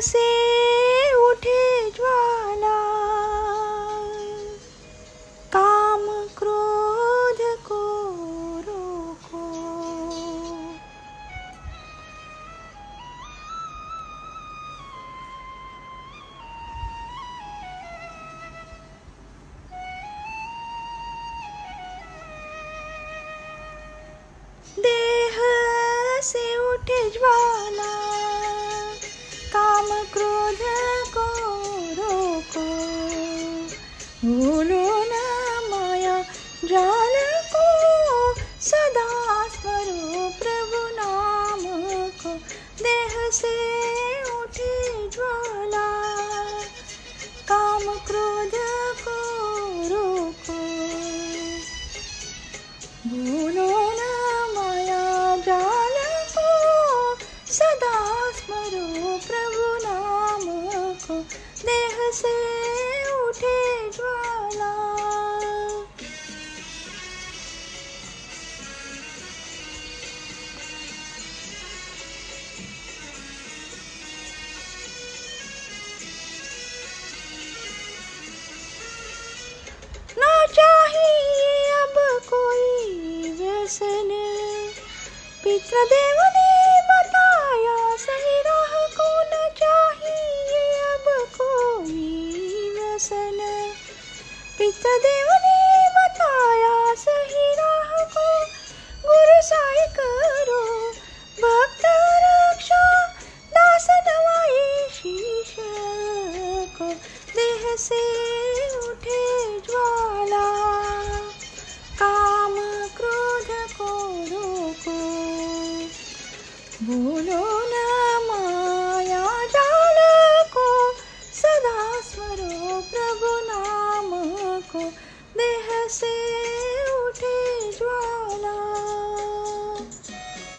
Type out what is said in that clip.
से उठे ज्वाला, काम क्रोध को रोको। देह से उठे ज्वाला, काम क्रोध को रोको। भूलो न माया जाल को, सदा स्मरो प्रभु नाम को। देह से उठे ज्वाला, काम क्रोध को रोको। भूलो न माया जाल को, सदा स्मरो प्रभु नाम को। देह से उठे ज्वाला। ना चाहिए अब कोई व्यसन, पितृदेव ने बताया सही राह को। न चाहिए अब कोई व्यसन, पितृदेव ने बताया सही राह को। गुरु साई करो भक्त रक्षा, दास नवाई शीश को। देह से उठे ज्वाला, काम क्रोध को रोको। भूलो न